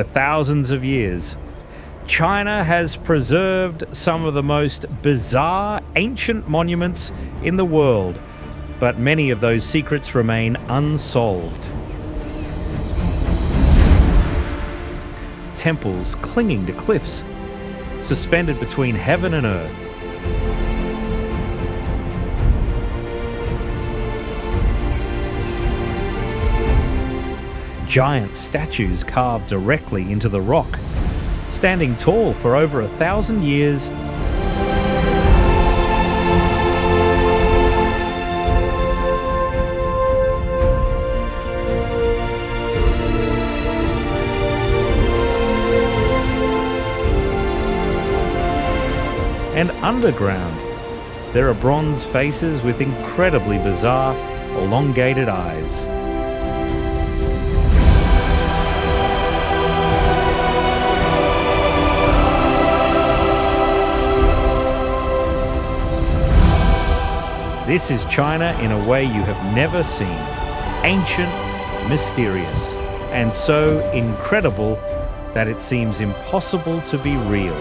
for thousands of years. China has preserved some of the most bizarre ancient monuments in the world, but many of those secrets remain unsolved. Temples clinging to cliffs, suspended between heaven and earth. Giant statues carved directly into the rock, standing tall for over 1,000 years. And underground, there are bronze faces with incredibly bizarre, elongated eyes. This is China in a way you have never seen. Ancient, mysterious, and so incredible that it seems impossible to be real.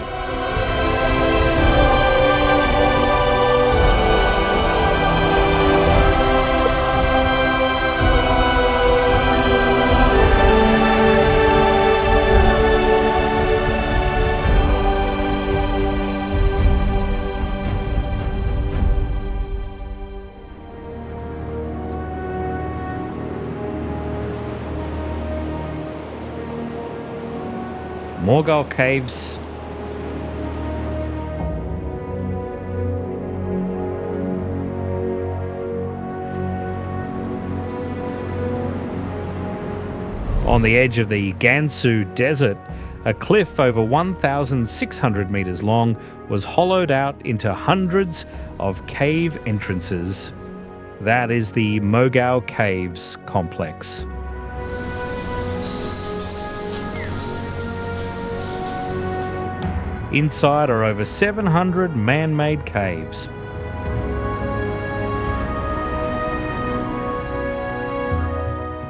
Mogao Caves. On the edge of the Gansu Desert, a cliff over 1,600 meters long was hollowed out into hundreds of cave entrances. That is the Mogao Caves complex. Inside are over 700 man-made caves.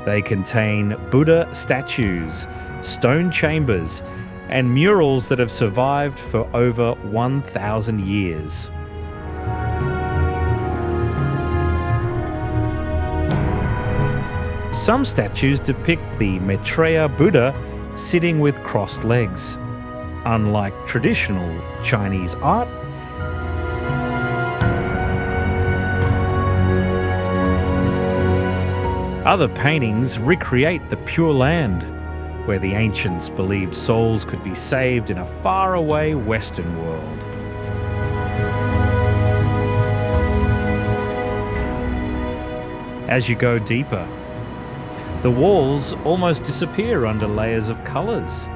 They contain Buddha statues, stone chambers, and murals that have survived for over 1,000 years. Some statues depict the Maitreya Buddha sitting with crossed legs. Unlike traditional Chinese art, other paintings recreate the Pure Land, where the ancients believed souls could be saved in a faraway Western world. As you go deeper, the walls almost disappear under layers of colours.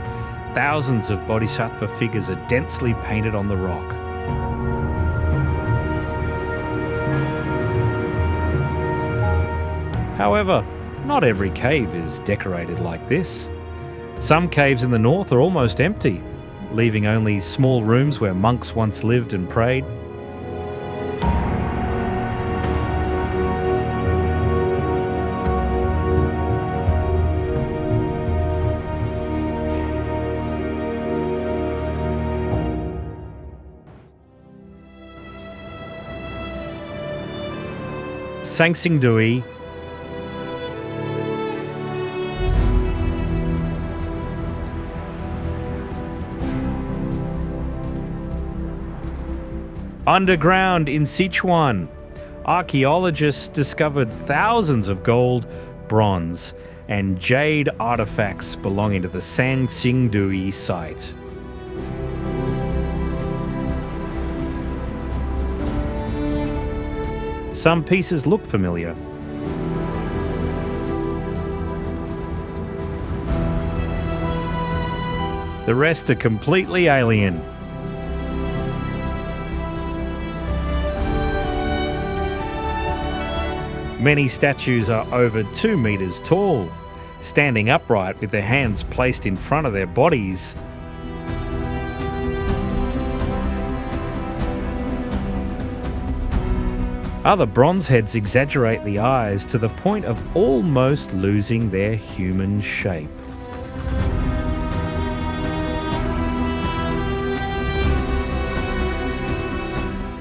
Thousands of bodhisattva figures are densely painted on the rock. However, not every cave is decorated like this. Some caves in the north are almost empty, leaving only small rooms where monks once lived and prayed. Sanxingdui, underground in Sichuan, archaeologists discovered thousands of gold, bronze, and jade artifacts belonging to the Sanxingdui site. Some pieces look familiar. The rest are completely alien. Many statues are over 2 meters tall, standing upright with their hands placed in front of their bodies. Other bronze heads exaggerate the eyes to the point of almost losing their human shape.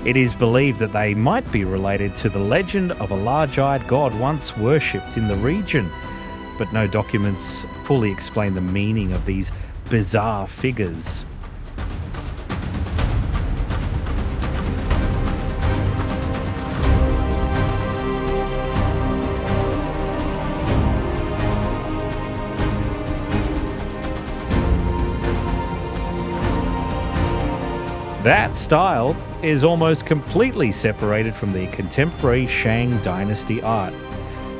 It is believed that they might be related to the legend of a large-eyed god once worshipped in the region, but no documents fully explain the meaning of these bizarre figures. That style is almost completely separated from the contemporary Shang Dynasty art,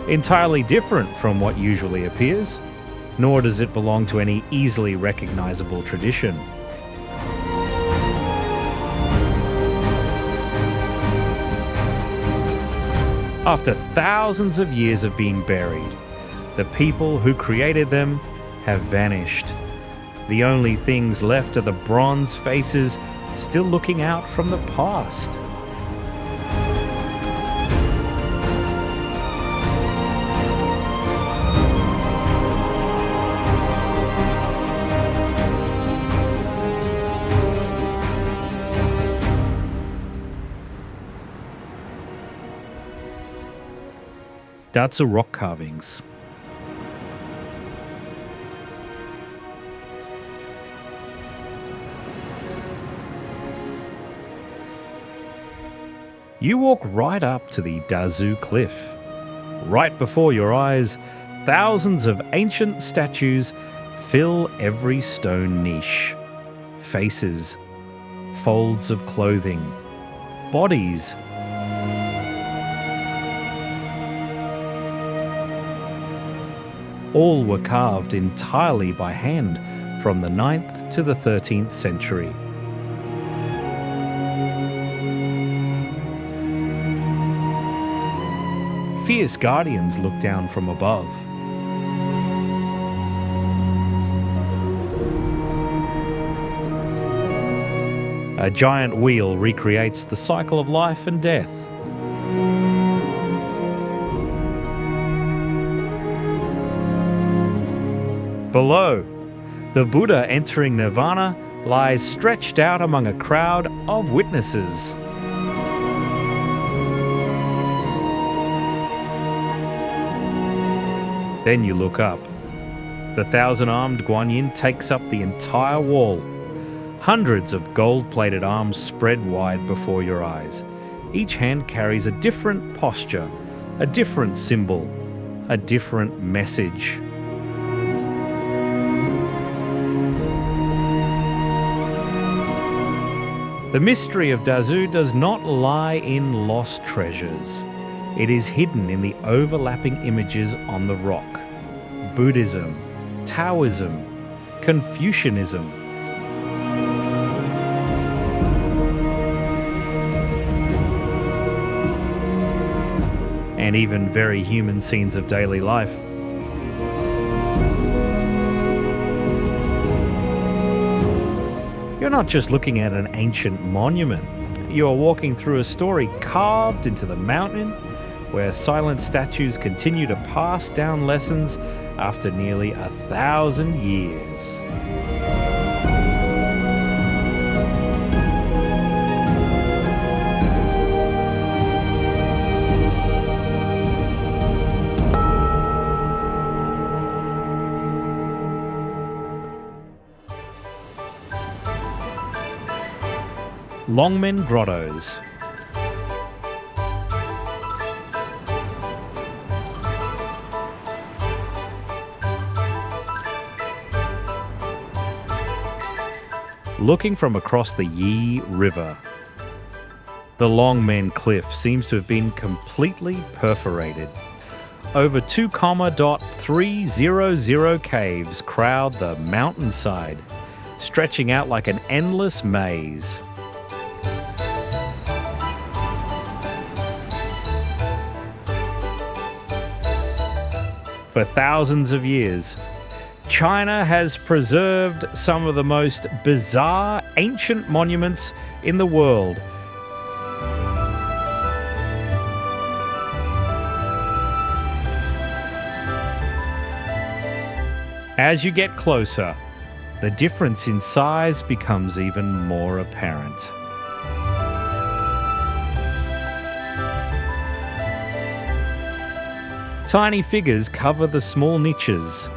entirely different from what usually appears, nor does it belong to any easily recognizable tradition. After thousands of years of being buried, the people who created them have vanished. The only things left are the bronze faces still looking out from the past. Dazu rock carvings. You walk right up to the Dazu cliff. Right before your eyes, thousands of ancient statues fill every stone niche. Faces, folds of clothing, bodies. All were carved entirely by hand from the 9th to the 13th century. Fierce guardians look down from above. A giant wheel recreates the cycle of life and death. Below, the Buddha entering nirvana lies stretched out among a crowd of witnesses. Then you look up. The thousand-armed Guanyin takes up the entire wall. Hundreds of gold-plated arms spread wide before your eyes. Each hand carries a different posture, a different symbol, a different message. The mystery of Dazu does not lie in lost treasures. It is hidden in the overlapping images on the rock. Buddhism, Taoism, Confucianism. And even very human scenes of daily life. You're not just looking at an ancient monument. You are walking through a story carved into the mountain, where silent statues continue to pass down lessons after nearly 1,000 years. Longmen Grottoes. Looking from across the Yi River, the Longmen Cliff seems to have been completely perforated. Over 2,300 caves crowd the mountainside, stretching out like an endless maze. For thousands of years, China has preserved some of the most bizarre ancient monuments in the world. As you get closer, the difference in size becomes even more apparent. Tiny figures cover the small niches.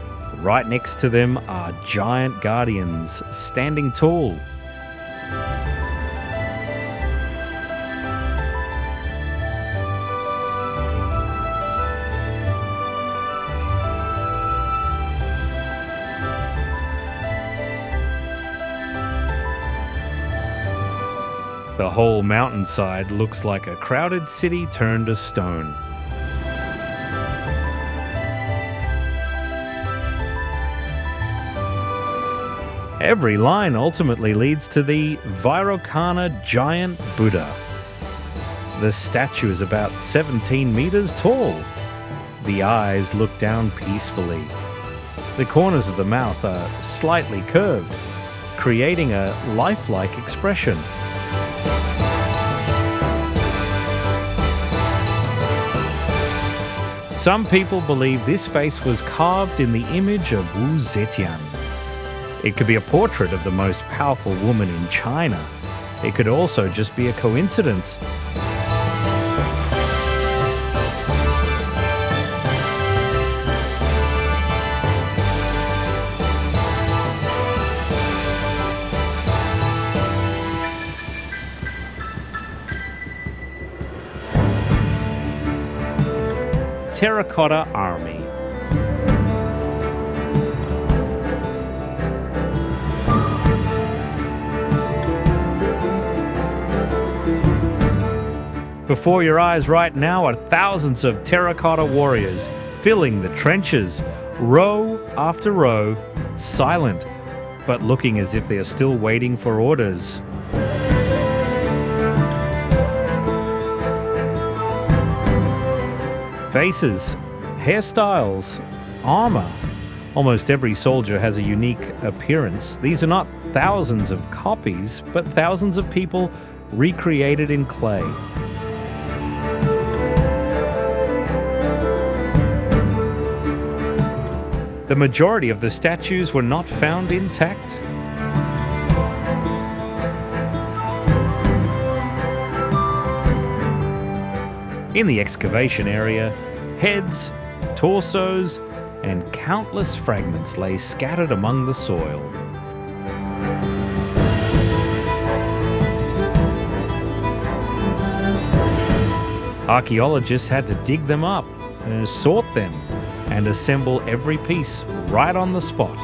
Right next to them are giant guardians standing tall. The whole mountainside looks like a crowded city turned to stone. Every line ultimately leads to the Vairocana giant Buddha. The statue is about 17 meters tall. The eyes look down peacefully. The corners of the mouth are slightly curved, creating a lifelike expression. Some people believe this face was carved in the image of Wuzhen. It could be a portrait of the most powerful woman in China. It could also just be a coincidence. Terracotta Army. Before your eyes right now are thousands of terracotta warriors filling the trenches, row after row, silent, but looking as if they are still waiting for orders. Faces, hairstyles, armor. Almost every soldier has a unique appearance. These are not thousands of copies, but thousands of people recreated in clay. The majority of the statues were not found intact. In the excavation area, heads, torsos, and countless fragments lay scattered among the soil. Archaeologists had to dig them up, sort them, and assemble every piece right on the spot.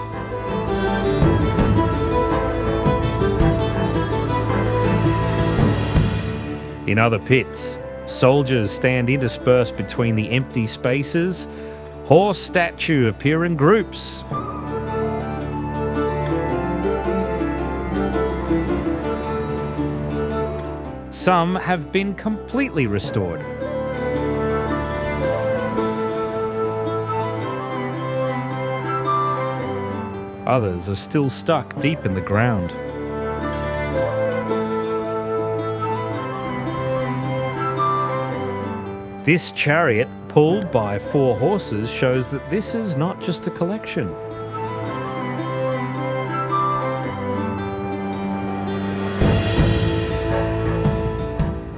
In other pits, soldiers stand interspersed between the empty spaces. Horse statues appear in groups. Some have been completely restored. Others are still stuck deep in the ground. This chariot, pulled by 4 horses, shows that this is not just a collection.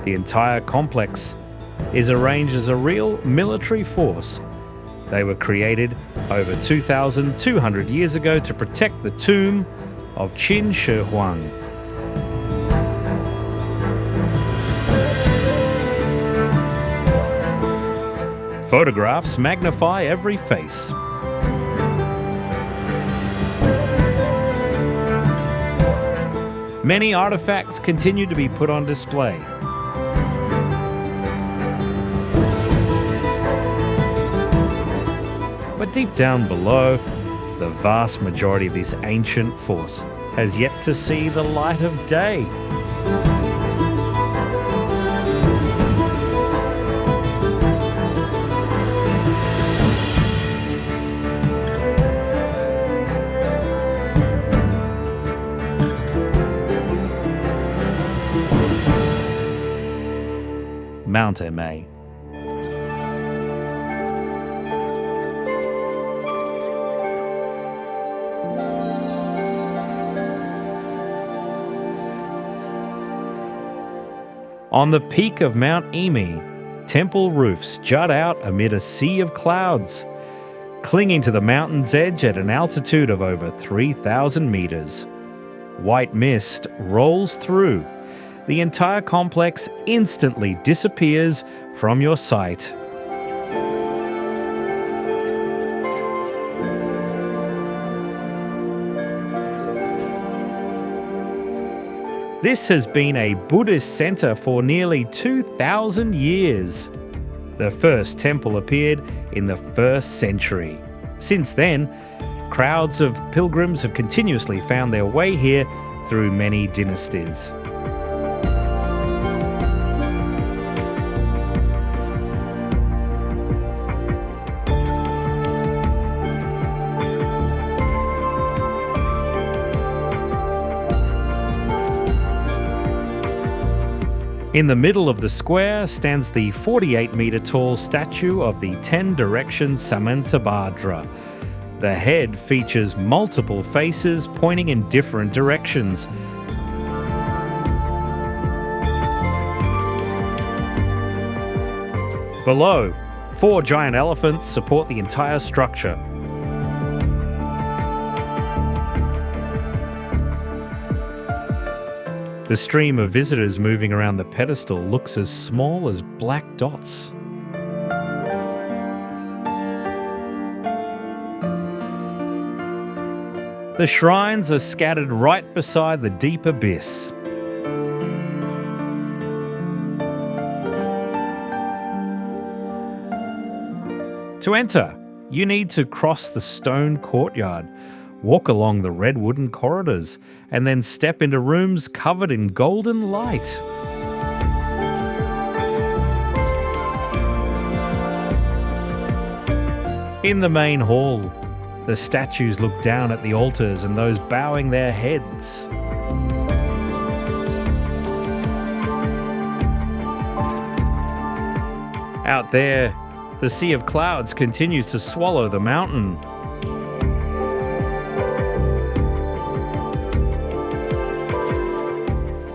The entire complex is arranged as a real military force. They were created over 2,200 years ago to protect the tomb of Qin Shi Huang. Photographs magnify every face. Many artifacts continue to be put on display. But deep down below, the vast majority of this ancient force has yet to see the light of day. Mount Emei. On the peak of Mount Emei, Temple roofs jut out amid a sea of clouds, clinging to the mountain's edge at an altitude of over 3,000 meters. White mist rolls through. The entire complex instantly disappears from your sight. This has been a Buddhist center for nearly 2,000 years. The first temple appeared in the 1st century. Since then, crowds of pilgrims have continuously found their way here through many dynasties. In the middle of the square stands the 48-metre-tall statue of the 10-direction Samantabhadra. The head features multiple faces pointing in different directions. Below, 4 giant elephants support the entire structure. The stream of visitors moving around the pedestal looks as small as black dots. The shrines are scattered right beside the deep abyss. To enter, you need to cross the stone courtyard, walk along the red wooden corridors, and then step into rooms covered in golden light. In the main hall, the statues look down at the altars and those bowing their heads. Out there, the sea of clouds continues to swallow the mountain.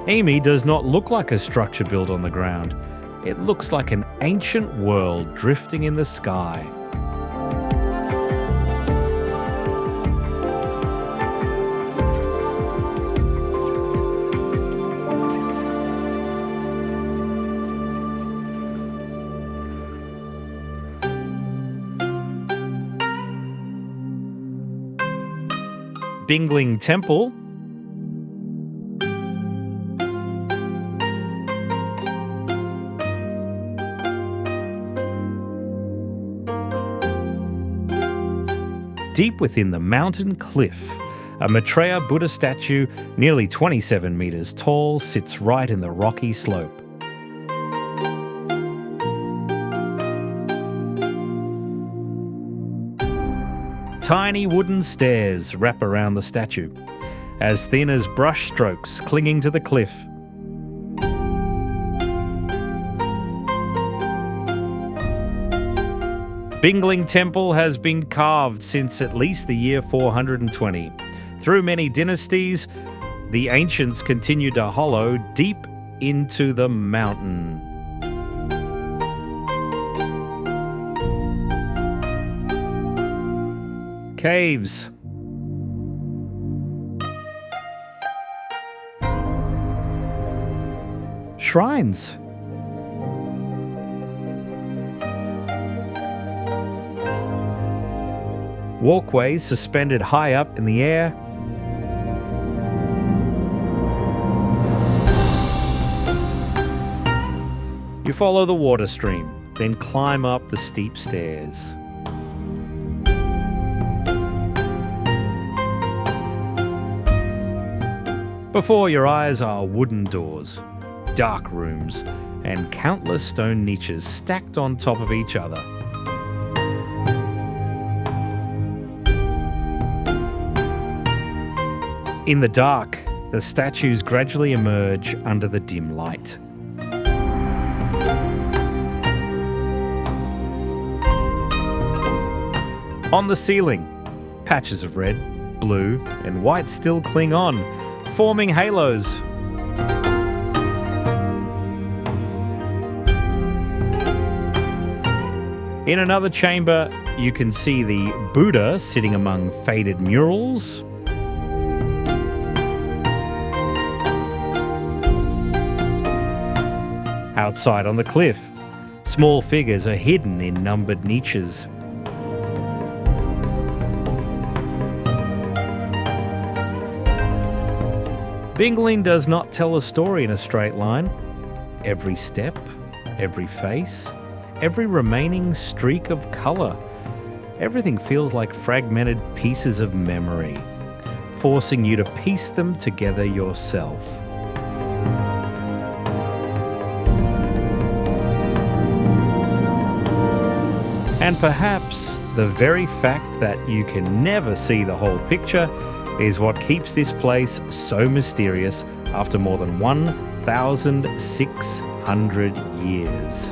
Emei does not look like a structure built on the ground. It looks like an ancient world drifting in the sky. Bingling Temple. Deep within the mountain cliff, a Maitreya Buddha statue, nearly 27 meters tall, sits right in the rocky slope. Tiny wooden stairs wrap around the statue, as thin as brush strokes clinging to the cliff. Bingling Temple has been carved since at least the year 420. Through many dynasties, the ancients continued to hollow deep into the mountain. Caves. Shrines. Walkways suspended high up in the air. You follow the water stream, then climb up the steep stairs. Before your eyes are wooden doors, dark rooms, and countless stone niches stacked on top of each other. In the dark, the statues gradually emerge under the dim light. On the ceiling, patches of red, blue, and white still cling on, forming halos. In another chamber, you can see the Buddha sitting among faded murals. Outside on the cliff, small figures are hidden in numbered niches. Bingling does not tell a story in a straight line. Every step, every face, every remaining streak of colour, everything feels like fragmented pieces of memory, forcing you to piece them together yourself. And perhaps the very fact that you can never see the whole picture is what keeps this place so mysterious after more than 1,600 years.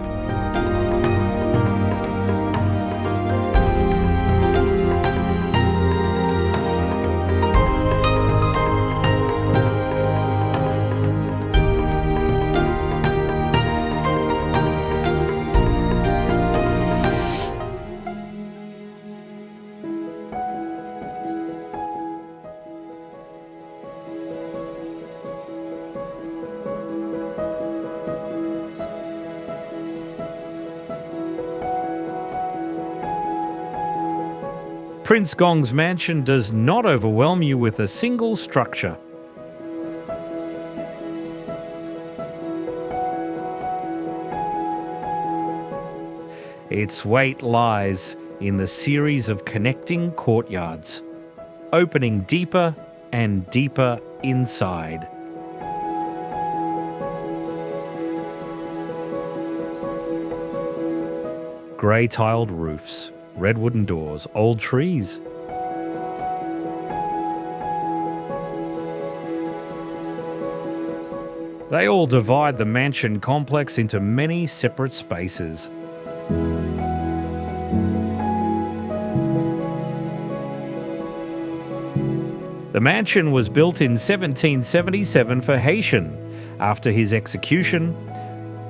Prince Gong's mansion does not overwhelm you with a single structure. Its weight lies in the series of connecting courtyards, opening deeper and deeper inside. Grey tiled roofs, red wooden doors, old trees. They all divide the mansion complex into many separate spaces. The mansion was built in 1777 for Haitian. After his execution,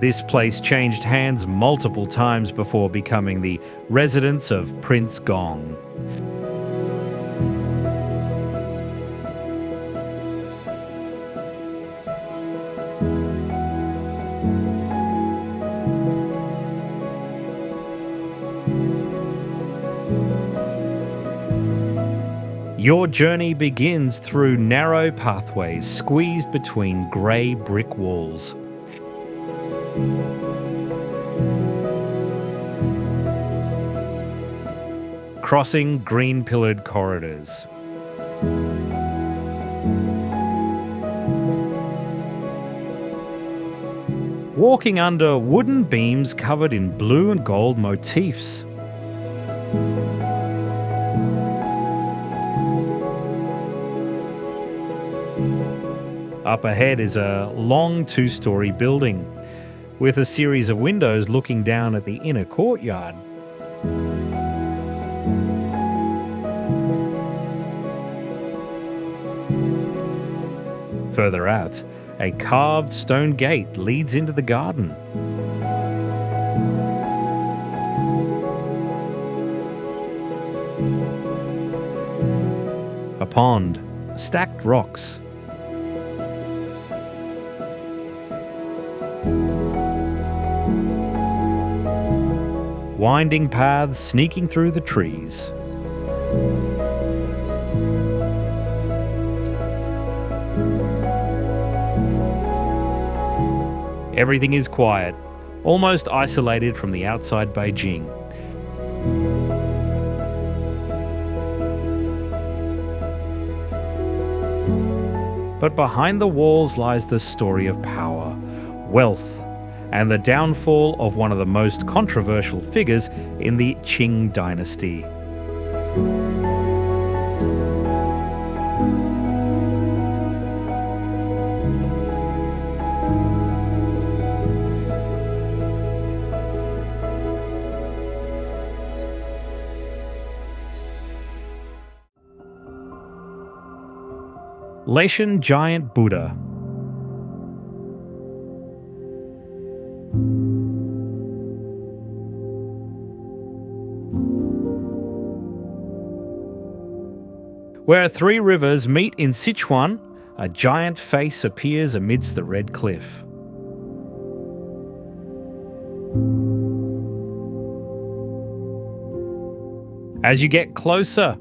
this place changed hands multiple times before becoming the residence of Prince Gong. Your journey begins through narrow pathways squeezed between grey brick walls. Crossing green-pillared corridors. Walking under wooden beams covered in blue and gold motifs. Up ahead is a long two-story building with a series of windows looking down at the inner courtyard. Further out, a carved stone gate leads into the garden. A pond, stacked rocks. Winding paths sneaking through the trees. Everything is quiet, almost isolated from the outside Beijing. But behind the walls lies the story of power, wealth, and the downfall of one of the most controversial figures in the Qing dynasty. Leshan Giant Buddha. Where three rivers meet in Sichuan, a giant face appears amidst the red cliff. As you get closer,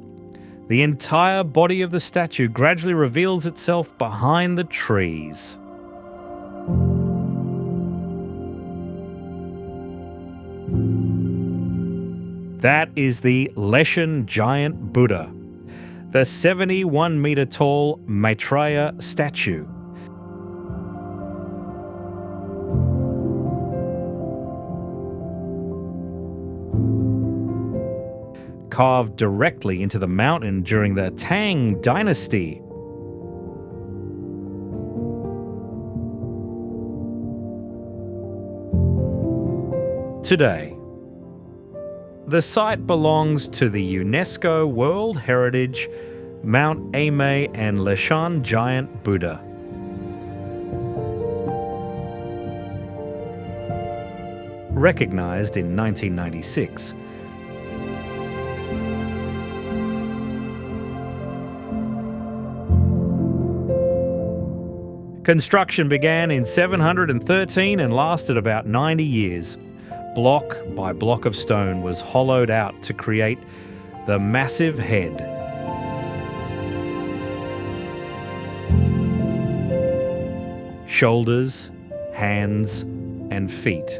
the entire body of the statue gradually reveals itself behind the trees. That is the Leshan giant Buddha, the 71-meter tall Maitreya statue. Carved directly into the mountain during the Tang dynasty. Today, the site belongs to the UNESCO World Heritage Mount Emei and Leshan Giant Buddha. Recognized in 1996. Construction began in 713 and lasted about 90 years. Block by block of stone was hollowed out to create the massive head. Shoulders, hands, and feet.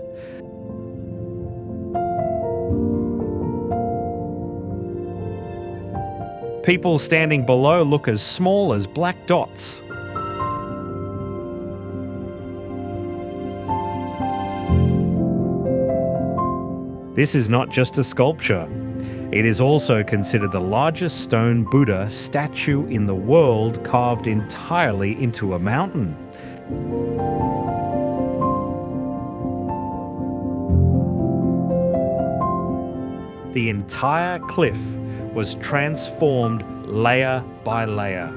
People standing below look as small as black dots. This is not just a sculpture. It is also considered the largest stone Buddha statue in the world, carved entirely into a mountain. The entire cliff was transformed layer by layer.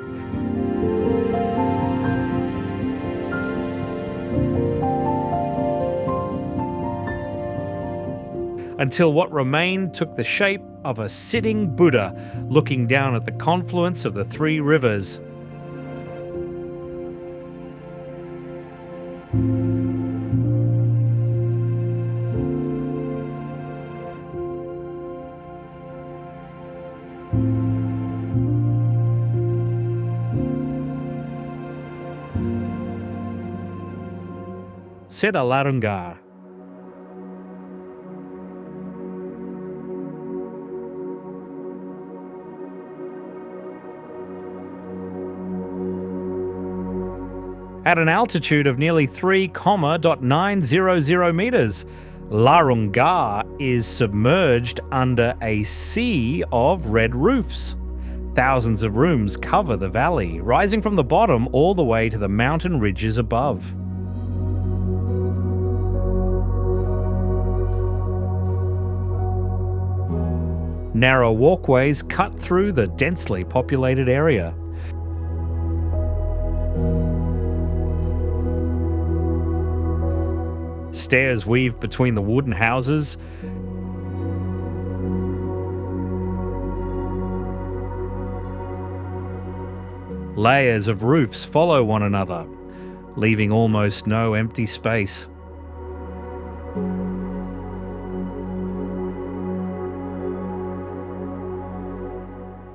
Until what remained took the shape of a sitting Buddha looking down at the confluence of the three rivers. Seda Larung Gar. At an altitude of nearly 3,900 meters, Larung Gar is submerged under a sea of red roofs. Thousands of rooms cover the valley, rising from the bottom all the way to the mountain ridges above. Narrow walkways cut through the densely populated area. Stairs weave between the wooden houses. Layers of roofs follow one another, leaving almost no empty space.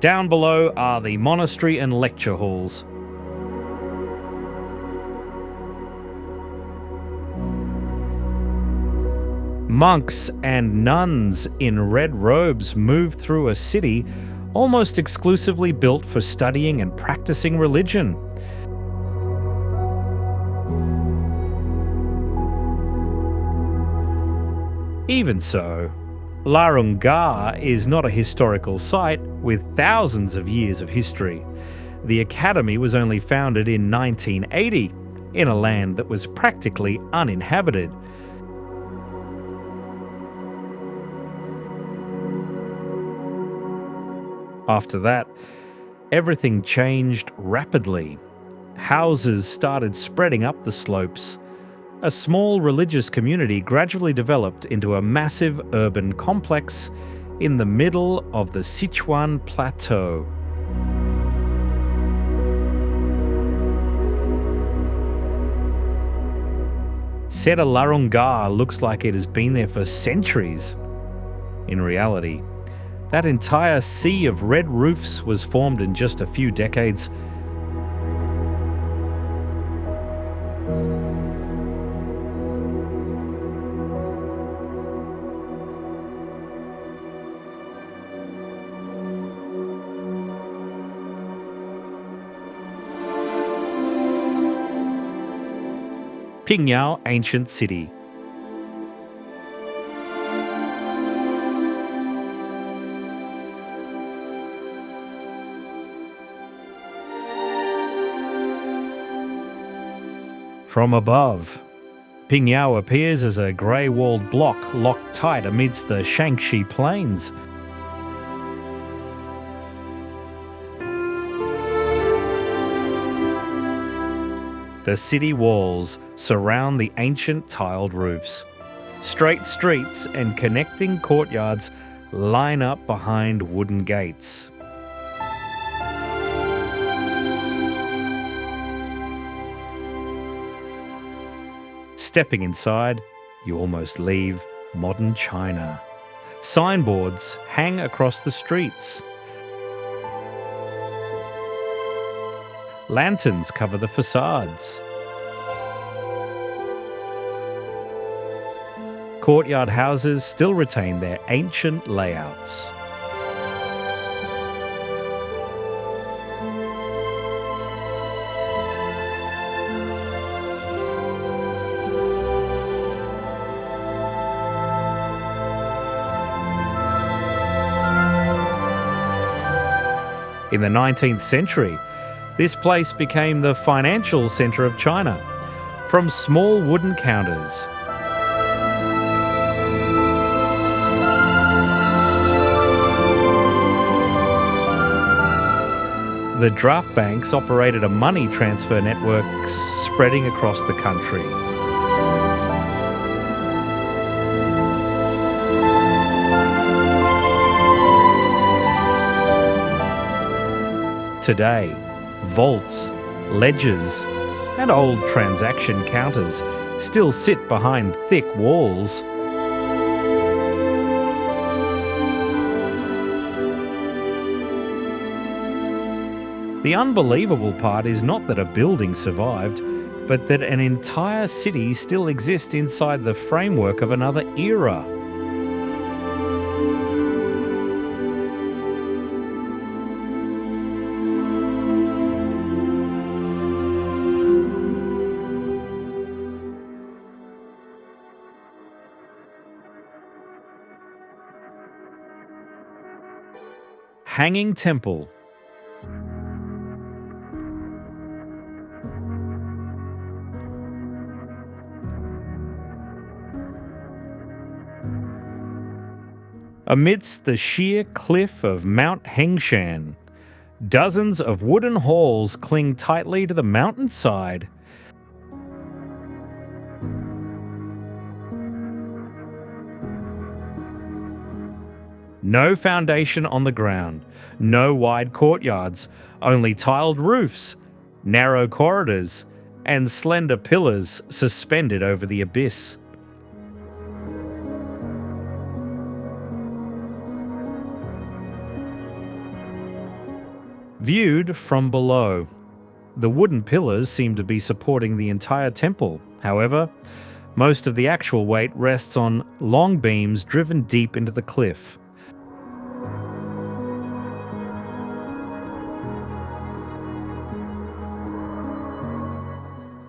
Down below are the monastery and lecture halls. Monks and nuns in red robes move through a city almost exclusively built for studying and practicing religion. Even so, Larung Gar is not a historical site with thousands of years of history. The academy was only founded in 1980, in a land that was practically uninhabited. After that, everything changed rapidly. Houses started spreading up the slopes. A small religious community gradually developed into a massive urban complex in the middle of the Sichuan Plateau. Seda Larung Gar looks like it has been there for centuries. In reality, that entire sea of red roofs was formed in just a few decades. Pingyao Ancient City. From above, Pingyao appears as a grey-walled block locked tight amidst the Shaanxi Plains. The city walls surround the ancient tiled roofs. Straight streets and connecting courtyards line up behind wooden gates. Stepping inside, you almost leave modern China. Signboards hang across the streets. Lanterns cover the facades. Courtyard houses still retain their ancient layouts. In the 19th century, this place became the financial centre of China, from small wooden counters. The draft banks operated a money transfer network spreading across the country. Today, vaults, ledgers, and old transaction counters still sit behind thick walls. The unbelievable part is not that a building survived, but that an entire city still exists inside the framework of another era. Hanging Temple. Amidst the sheer cliff of Mount Hengshan, dozens of wooden halls cling tightly to the mountainside. No foundation on the ground, no wide courtyards, only tiled roofs, narrow corridors, and slender pillars suspended over the abyss. Viewed from below, the wooden pillars seem to be supporting the entire temple. However, most of the actual weight rests on long beams driven deep into the cliff.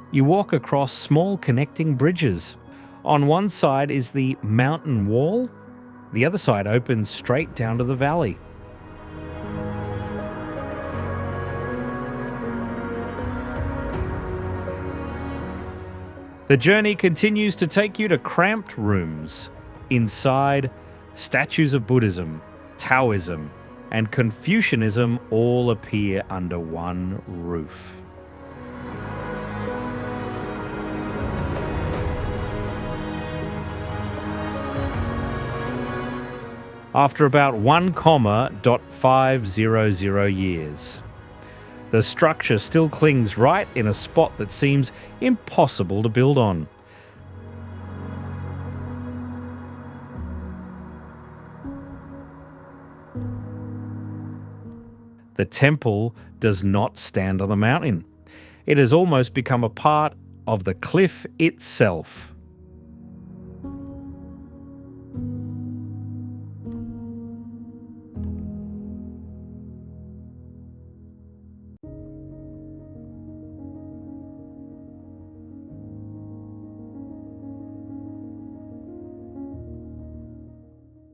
You walk across small connecting bridges. On one side is the mountain wall, the other side opens straight down to the valley. The journey continues to take you to cramped rooms. Inside, statues of Buddhism, Taoism, and Confucianism all appear under one roof. After about 1,500 years, the structure still clings right in a spot that seems impossible to build on. The temple does not stand on the mountain. It has almost become a part of the cliff itself.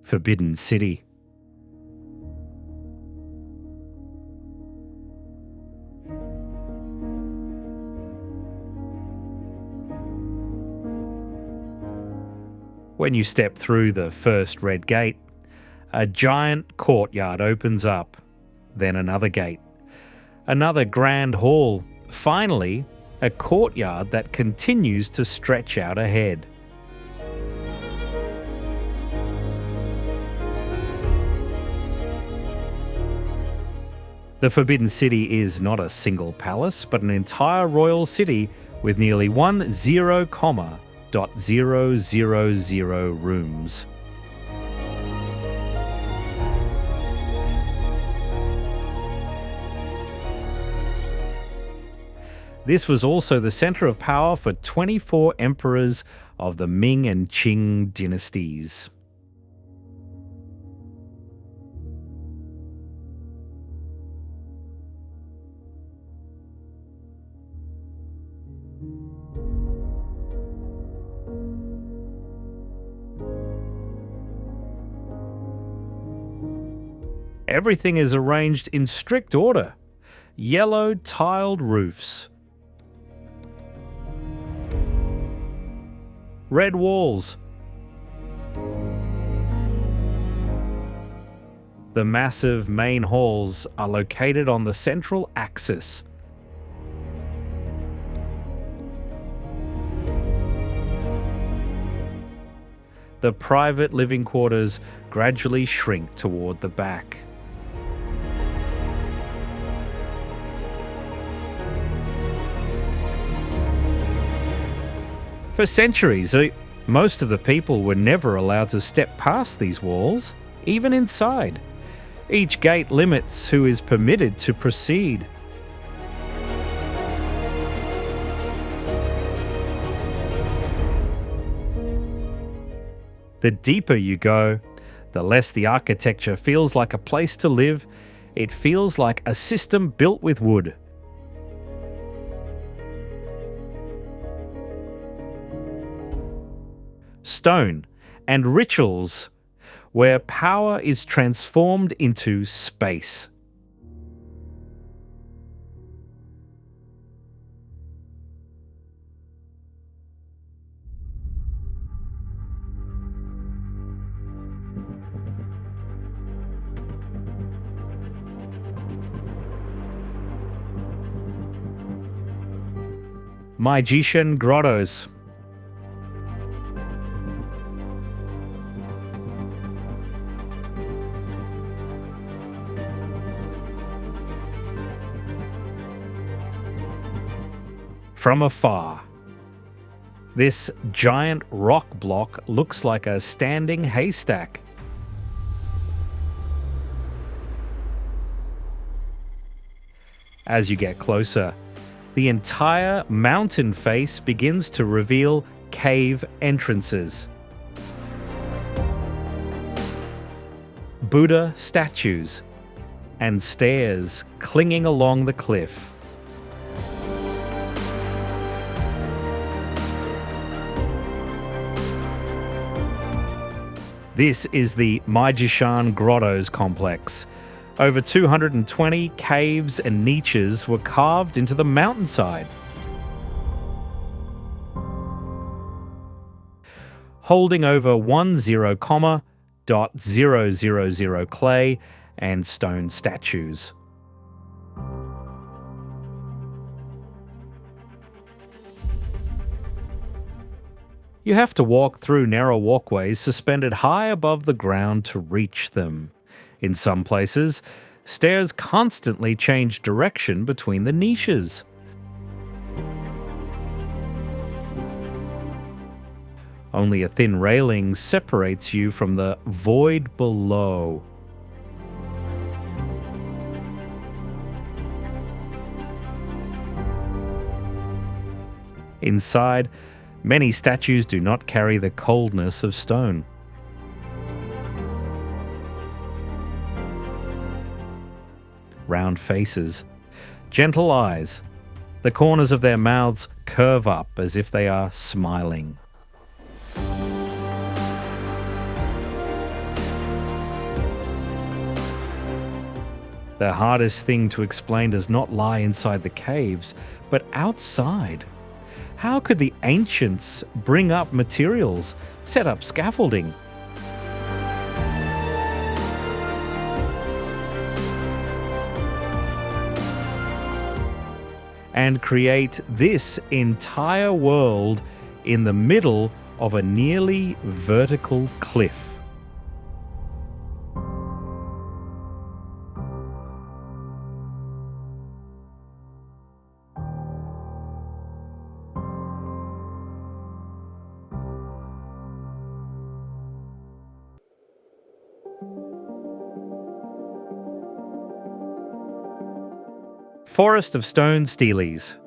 Forbidden City. When you step through the first red gate, a giant courtyard opens up, then another gate, another grand hall, finally a courtyard that continues to stretch out ahead. The Forbidden City is not a single palace, but an entire royal city with nearly 10,000 rooms. This was also the center of power for 24 emperors of the Ming and Qing dynasties. Everything is arranged in strict order. Yellow tiled roofs, red walls, the massive main halls are located on the central axis. The private living quarters gradually shrink toward the back. For centuries, most of the people were never allowed to step past these walls, even inside. Each gate limits who is permitted to proceed. The deeper you go, the less the architecture feels like a place to live. It feels like a system built with wood. Stone and rituals, where power is transformed into space. Maijishan Grottoes. From afar, this giant rock block looks like a standing haystack. As you get closer, the entire mountain face begins to reveal cave entrances. Buddha statues and stairs clinging along the cliff. This is the Maijishan Grottoes complex. Over 220 caves and niches were carved into the mountainside. Holding over 10,000 clay and stone statues. You have to walk through narrow walkways suspended high above the ground to reach them. In some places, stairs constantly change direction between the niches. Only a thin railing separates you from the void below. Inside, many statues do not carry the coldness of stone. Round faces, gentle eyes. The corners of their mouths curve up as if they are smiling. The hardest thing to explain does not lie inside the caves, but outside. How could the ancients bring up materials, set up scaffolding? And create this entire world in the middle of a nearly vertical cliff? Forest of Stone Steles.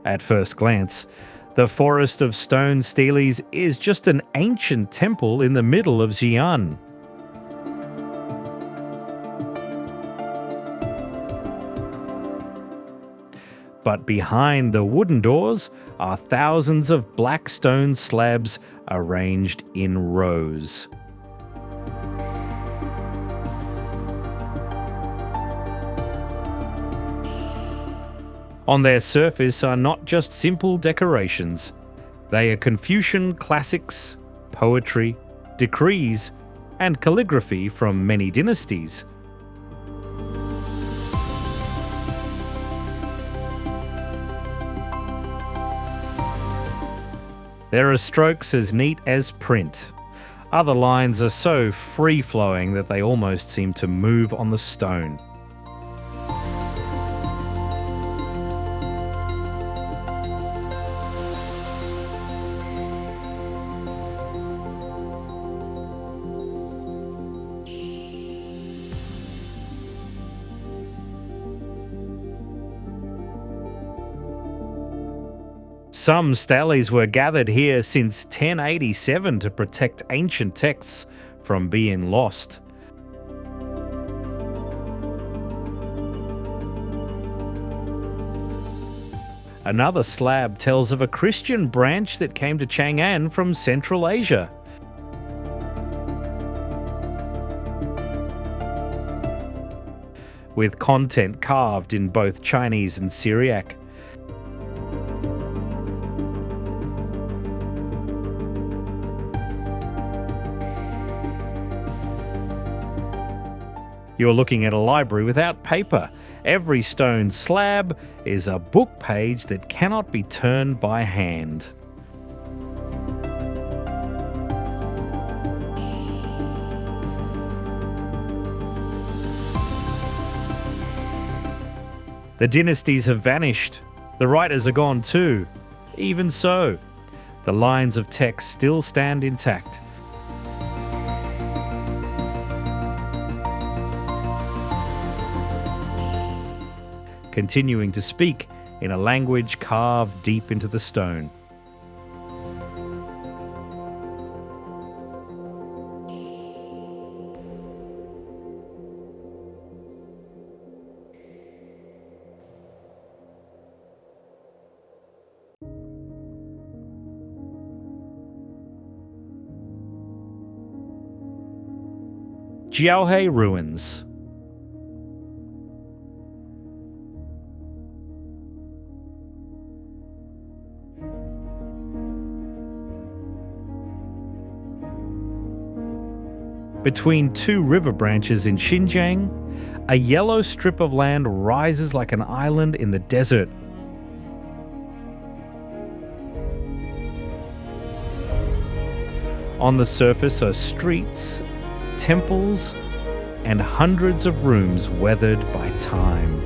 At first glance, the Forest of Stone Steles is just an ancient temple in the middle of Xi'an. But behind the wooden doors are thousands of black stone slabs arranged in rows. On their surface are not just simple decorations. They are Confucian classics, poetry, decrees, and calligraphy from many dynasties. There are strokes as neat as print. Other lines are so free-flowing that they almost seem to move on the stone. Some steles were gathered here since 1087 to protect ancient texts from being lost. Another slab tells of a Christian branch that came to Chang'an from Central Asia. With content carved in both Chinese and Syriac. You're looking at a library without paper. Every stone slab is a book page that cannot be turned by hand. The dynasties have vanished. The writers are gone too. Even so, the lines of text still stand intact. Continuing to speak in a language carved deep into the stone. Jiaohe Ruins. Between two river branches in Xinjiang, a yellow strip of land rises like an island in the desert. On the surface are streets, temples, and hundreds of rooms weathered by time.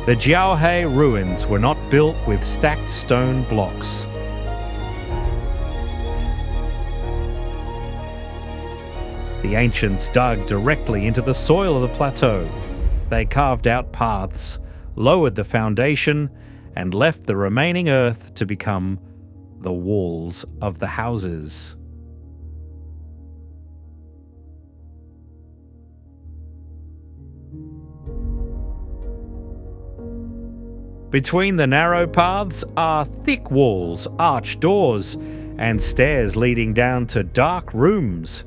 The Jiaohe Ruins were not built with stacked stone blocks. The ancients dug directly into the soil of the plateau. They carved out paths, lowered the foundation, and left the remaining earth to become the walls of the houses. Between the narrow paths are thick walls, arched doors, and stairs leading down to dark rooms.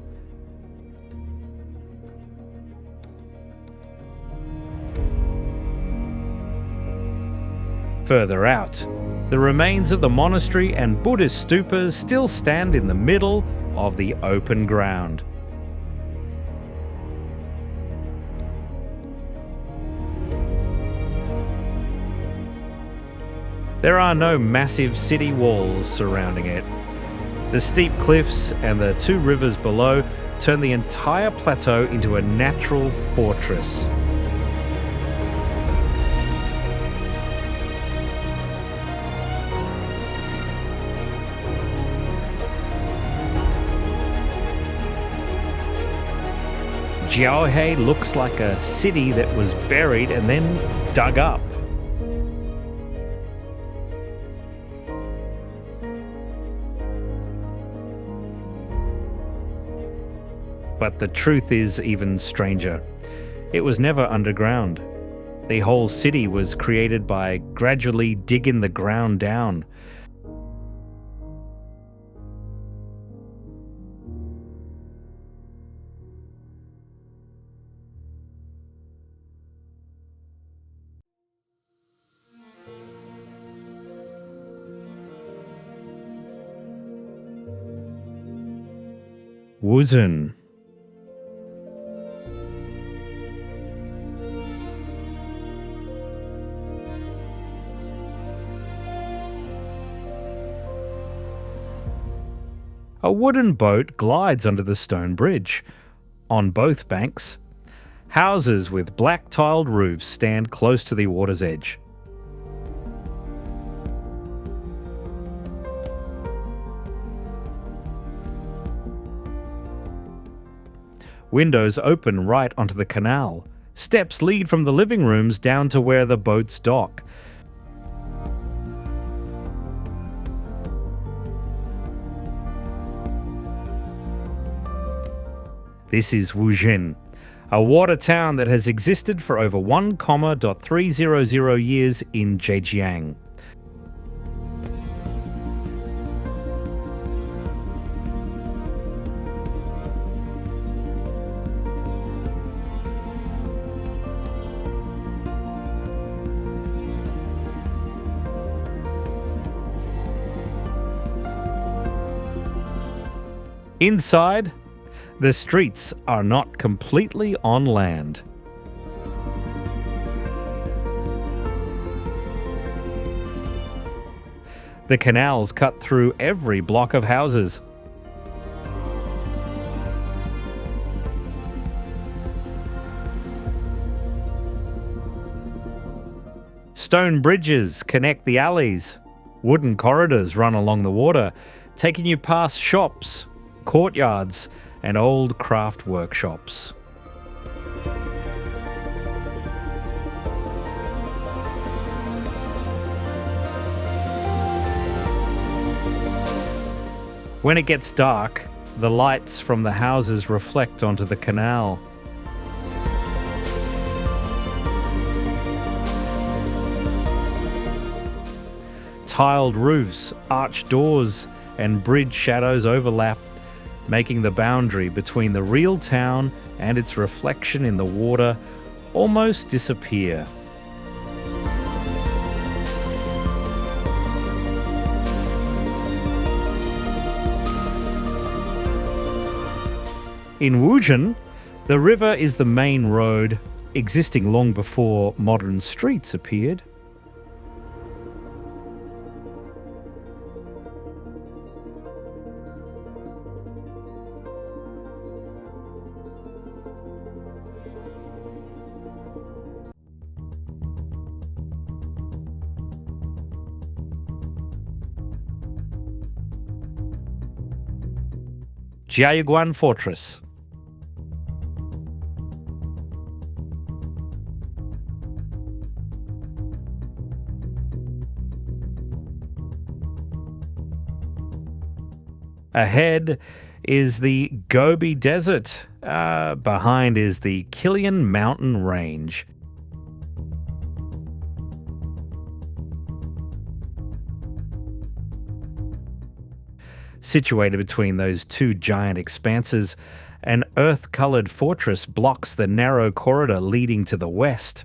Further out, the remains of the monastery and Buddhist stupas still stand in the middle of the open ground. There are no massive city walls surrounding it. The steep cliffs and the two rivers below turn the entire plateau into a natural fortress. Jiaohe looks like a city that was buried and then dug up. But the truth is even stranger. It was never underground. The whole city was created by gradually digging the ground down. Wuzhen. A wooden boat glides under the stone bridge. On both banks, houses with black tiled roofs stand close to the water's edge. Windows open right onto the canal. Steps lead from the living rooms down to where the boats dock. This is Wuzhen, a water town that has existed for over 1,300 years in Zhejiang. Inside, the streets are not completely on land. The canals cut through every block of houses. Stone bridges connect the alleys. Wooden corridors run along the water, taking you past shops, courtyards, and old craft workshops. When it gets dark, the lights from the houses reflect onto the canal. Tiled roofs, arched doors, and bridge shadows overlap, making the boundary between the real town and its reflection in the water almost disappear. In Wuzhen, the river is the main road, existing long before modern streets appeared. Jiayuguan Fortress. Ahead is the Gobi Desert. Behind is the Kilian Mountain Range. Situated between those two giant expanses, an earth-coloured fortress blocks the narrow corridor leading to the west.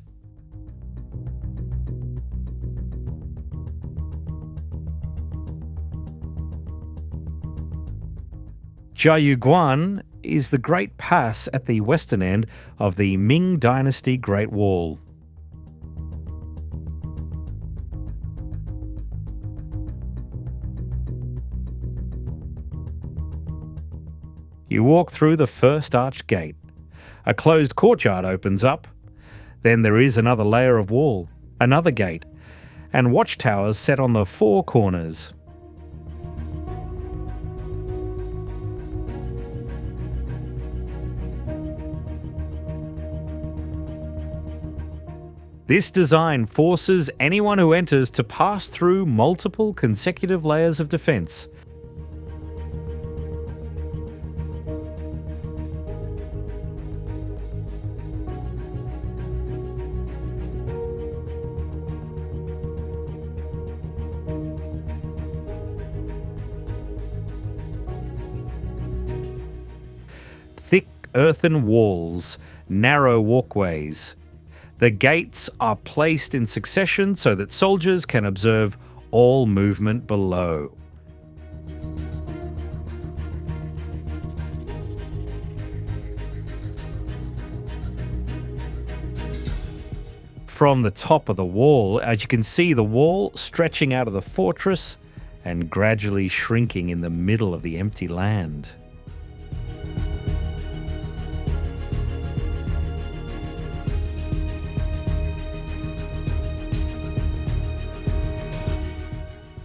Jiayuguan is the Great Pass at the western end of the Ming Dynasty Great Wall. You walk through the first arched gate. A closed courtyard opens up. Then there is another layer of wall, another gate, and watchtowers set on the four corners. This design forces anyone who enters to pass through multiple consecutive layers of defense. Thick earthen walls, narrow walkways. The gates are placed in succession so that soldiers can observe all movement below. From the top of the wall, as you can see, the wall stretching out of the fortress and gradually shrinking in the middle of the empty land.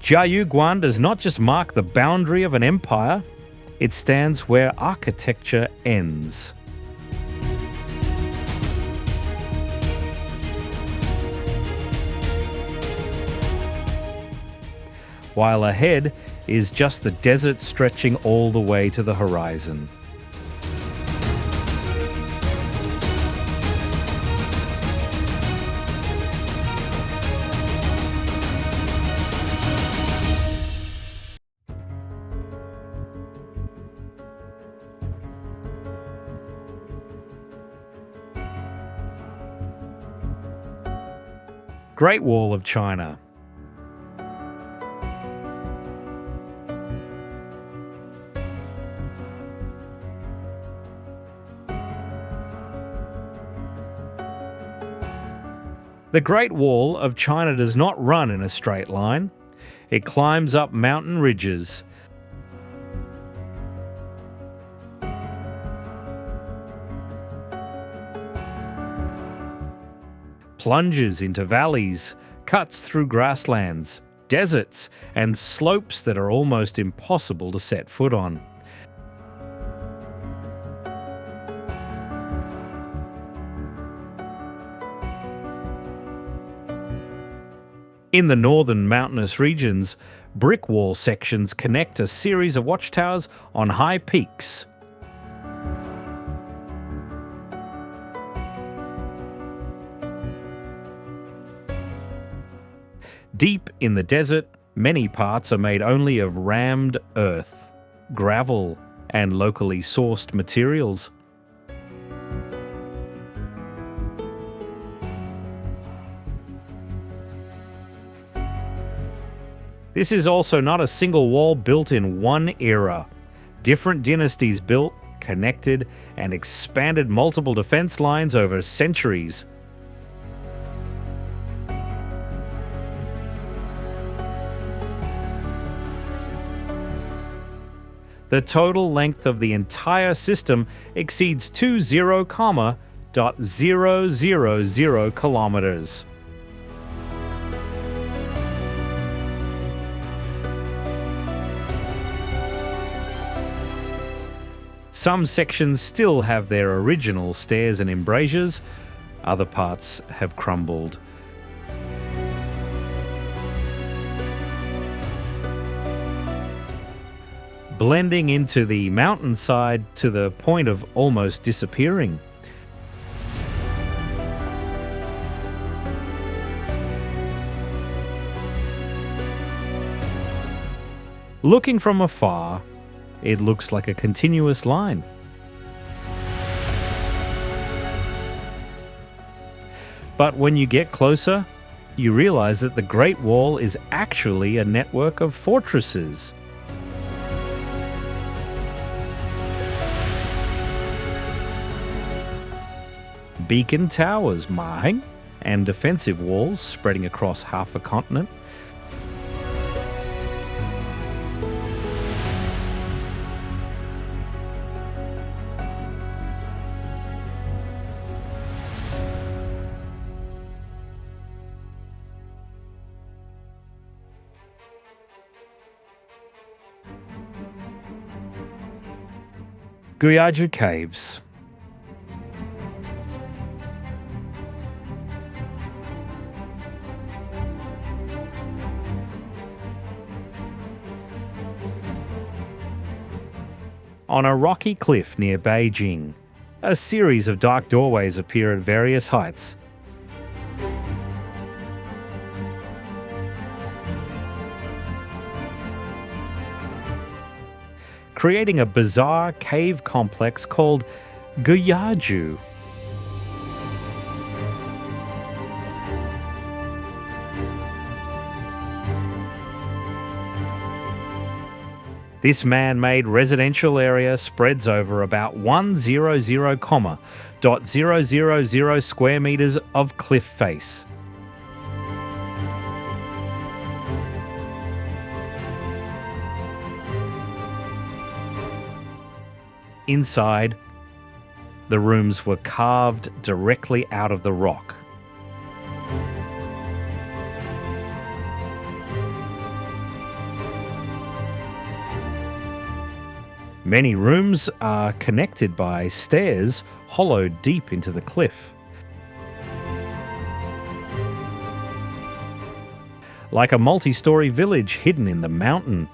Jiayuguan does not just mark the boundary of an empire, it stands where architecture ends. While ahead is just the desert stretching all the way to the horizon. Great Wall of China. The Great Wall of China does not run in a straight line. It climbs up mountain ridges. Plunges into valleys, cuts through grasslands, deserts, and slopes that are almost impossible to set foot on. In the northern mountainous regions, brick wall sections connect a series of watchtowers on high peaks. Deep in the desert, many parts are made only of rammed earth, gravel, and locally sourced materials. This is also not a single wall built in one era. Different dynasties built, connected, and expanded multiple defense lines over centuries. The total length of the entire system exceeds 20,000 kilometers. Some sections still have their original stairs and embrasures, other parts have crumbled. Blending into the mountainside to the point of almost disappearing. Looking from afar, it looks like a continuous line. But when you get closer, you realize that the Great Wall is actually a network of fortresses. Beacon towers, Mahing, and defensive walls spreading across half a continent. Guyaju Caves. On a rocky cliff near Beijing, a series of dark doorways appear at various heights. Creating a bizarre cave complex called Guyaju. This man-made residential area spreads over about 100,000 square meters of cliff face. Inside, the rooms were carved directly out of the rock. Many rooms are connected by stairs hollowed deep into the cliff. Like a multi-story village hidden in the mountain.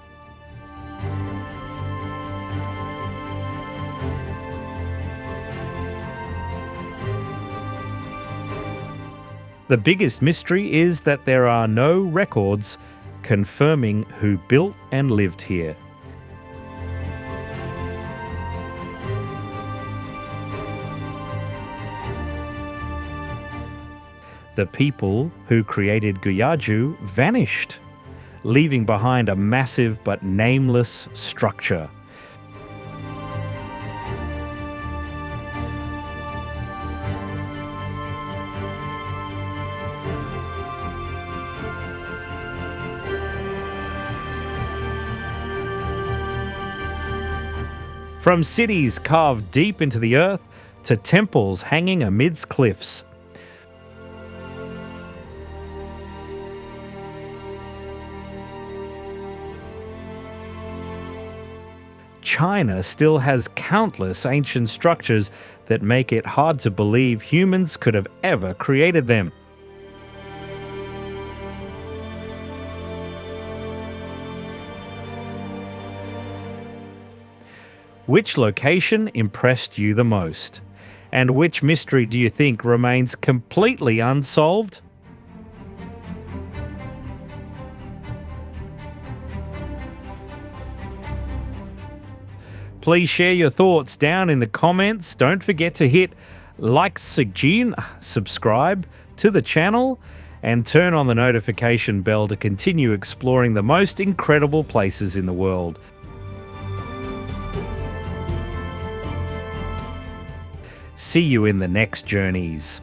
The biggest mystery is that there are no records confirming who built and lived here. The people who created Guyaju vanished, leaving behind a massive but nameless structure. From cities carved deep into the earth to temples hanging amidst cliffs. China still has countless ancient structures that make it hard to believe humans could have ever created them. Which location impressed you the most? And which mystery do you think remains completely unsolved? Please share your thoughts down in the comments. Don't forget to hit like, subscribe to the channel, and turn on the notification bell to continue exploring the most incredible places in the world. See you in the next journeys.